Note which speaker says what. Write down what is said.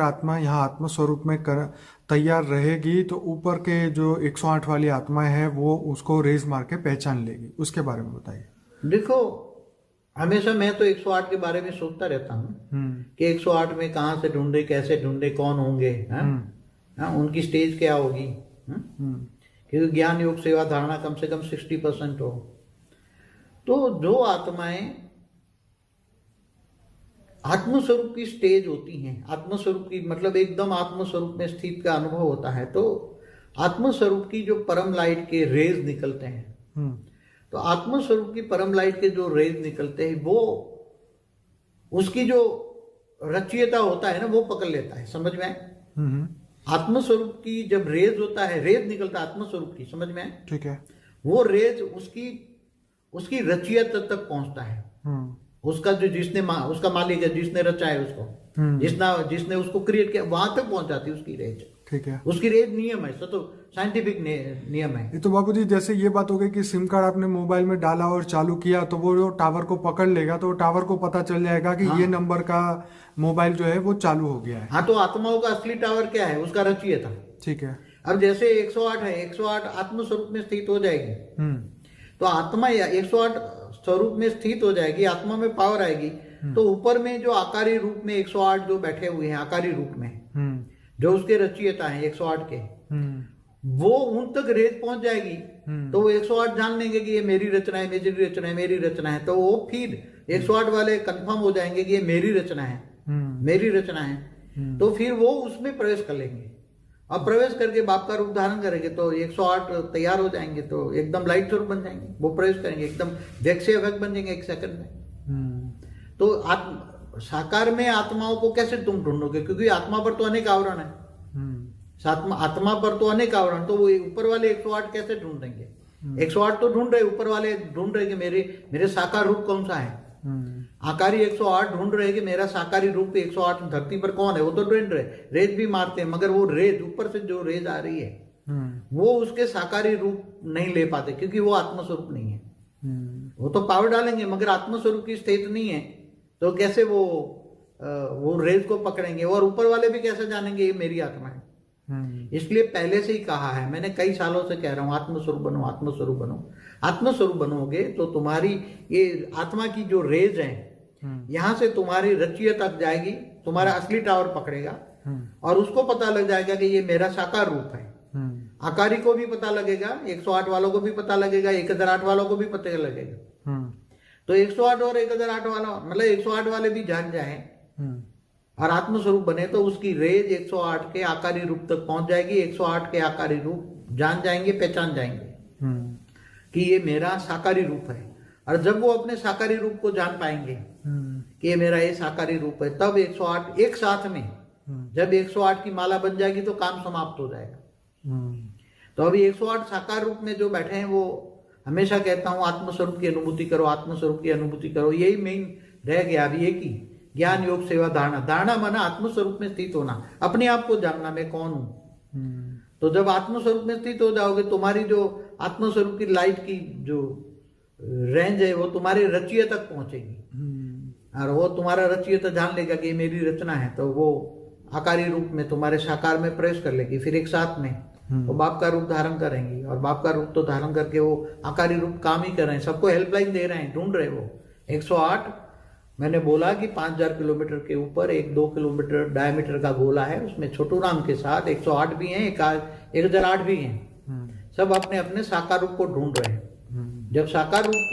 Speaker 1: आत्मा यहाँ आत्म स्वरूप में तैयार रहेगी तो ऊपर के जो 108 वाली आत्मा है वो उसको रेज मार के पहचान लेगी, उसके बारे में बताइए।
Speaker 2: देखो, हमेशा मैं तो 108 के बारे में सोचता रहता हूँ कि 108 में कहाँ से ढूंढे, कैसे ढूंढे, कौन होंगे, उनकी स्टेज क्या होगी, क्योंकि ज्ञान योग सेवा धारणा कम से कम 60% हो। तो जो आत्माएं आत्मस्वरूप की स्टेज होती हैं, आत्मस्वरूप की मतलब एकदम आत्मस्वरूप में स्थित का अनुभव होता है, तो आत्मस्वरूप की जो परम लाइट के रेज निकलते हैं, तो आत्मस्वरूप की परम लाइट के जो रेज निकलते हैं वो उसकी जो रचयिता होता है ना वो पकड़ लेता है, समझ में आए? आत्मस्वरूप की जब रेज होता है, रेज निकलता है आत्मस्वरूप की, समझ में आए? ठीक है। वो रेज उसकी रचयिता तक पहुंचता है, उसका जो उसका मालिक है, जिसने रचा है उसको, जिसने उसको क्रिएट किया, वहां तक पहुंच जाती है उसकी रेज। ठीक है। उसकी रेज नियम है, तो साइंटिफिक नियम है।
Speaker 1: तो बाबूजी जैसे ये बात हो गई कि सिम कार्ड आपने मोबाइल में डाला और चालू किया तो वो टावर को पकड़ लेगा, तो टावर को पता चल जाएगा कि ये नंबर का मोबाइल जो है वो चालू हो गया है।
Speaker 2: हाँ, तो आत्माओं का असली टावर क्या है? उसका रचयिता। ठीक है। अब जैसे 108 है, 108 आत्म स्वरूप में स्थित हो जाएगी, तो आत्मा 108 स्वरूप में स्थित हो जाएगी, आत्मा में पावर आएगी, तो ऊपर में जो आकारी रूप में 108 जो बैठे हुए हैं आकारी रूप में, जो उसके रचयिता हैं 108 के, वो उन तक रेज पहुंच जाएगी, तो वो 108 जान लेंगे कि ये मेरी रचना है, मेरी रचना है, मेरी रचना है, तो वो फिर 108 वाले कंफर्म हो जाएंगे कि ये मेरी रचना है, मेरी रचना है, तो फिर वो उसमें प्रवेश कर लेंगे। अब प्रवेश करके बाप का रूप धारण करेंगे तो 108 तैयार हो जाएंगे, तो एकदम लाइट स्वरूप बन जाएंगे, वो प्रवेश करेंगे, एकदम व्यक्त से अव्यक्त बन जाएंगे 1 सेकंड में। तो साकार में आत्माओं को कैसे तुम ढूंढोगे? क्योंकि आत्मा पर तो अनेक आवरण है, आत्मा पर तो अनेक आवरण, तो वो ऊपर वाले 108 कैसे ढूंढेंगे? 108 तो ढूंढ रहे, ऊपर वाले ढूंढ रहे कि मेरे साकार रूप कौन सा है। आकारी 108 ढूंढ रहे कि मेरा साकारी रूप 108 धरती पर कौन है, वो तो ढूंढ रहे, रेज भी मारते हैं, मगर वो रेज ऊपर से जो रेज आ रही है वो उसके साकारी रूप नहीं ले पाते, क्योंकि वो आत्मस्वरूप नहीं है। वो तो पावर डालेंगे मगर आत्मस्वरूप की स्थिति नहीं है, तो कैसे वो रेज को पकड़ेंगे? और ऊपर वाले भी कैसे जानेंगे ये मेरी आत्मा है? इसलिए पहले से ही कहा है, मैंने कई सालों से कह रहा हूं, आत्मस्वरूप बनो, आत्मस्वरूप बनो। आत्मस्वरूप बनोगे तो तुम्हारी ये आत्मा की जो रेज है यहां से तुम्हारी रचयिता तक जाएगी, तुम्हारा असली टावर पकड़ेगा, और उसको पता लग जाएगा कि ये मेरा साकार रूप है। आकारी को भी पता लगेगा, 108 वालों को भी पता लगेगा, 1008 वालों को भी पता लगेगा। तो 108 और 1008 वाला मतलब 108 वाले भी जान जाए और आत्मस्वरूप बने तो उसकी रेज 108 के आकारी रूप तक पहुंच जाएगी, 108 के आकारी रूप जान जाएंगे, पहचान जाएंगे कि ये मेरा साकारी रूप है। और जब वो अपने साकारी रूप को जान पाएंगे कि ये मेरा ये साकारी रूप है, तब 108 एक साथ में जब 108 की माला बन जाएगी तो काम समाप्त हो जाएगा। तो अभी 108 साकार रूप में जो बैठे हैं, वो हमेशा कहता हूं आत्मस्वरूप की अनुभूति करो, आत्मस्वरूप की अनुभूति करो, यही मेन रह गया अभी। एक ही ज्ञान योग सेवा धारणा, धारणा माना आत्मस्वरूप में स्थित होना, अपने आप को जानना मैं कौन हूं। तो जब आत्मस्वरूप में स्थित हो जाओगे, तुम्हारी जो आत्मस्वरूप की लाइट की जो रेंज है वो तुम्हारे रचयिता तक पहुंचेगी, और वो तुम्हारा रचयिता जान लेगा कि ये मेरी रचना है, तो वो आकारी रूप में तुम्हारे साकार में प्रवेश कर लेगी। फिर एक साथ में वो बाप का रूप धारण करेंगी, और बाप का रूप तो धारण करके वो आकारी रूप काम ही कर रहे हैं, सबको हेल्पलाइन दे रहे हैं, ढूंढ रहे वो 108। मैंने बोला कि 5000 किलोमीटर के ऊपर 1-2 किलोमीटर डायमीटर का गोला है, उसमें छोटू राम के साथ 108 भी हैं, 1008 भी हैं, सब अपने अपने साकार रूप को ढूंढ रहे हैं। जब साकार रूप को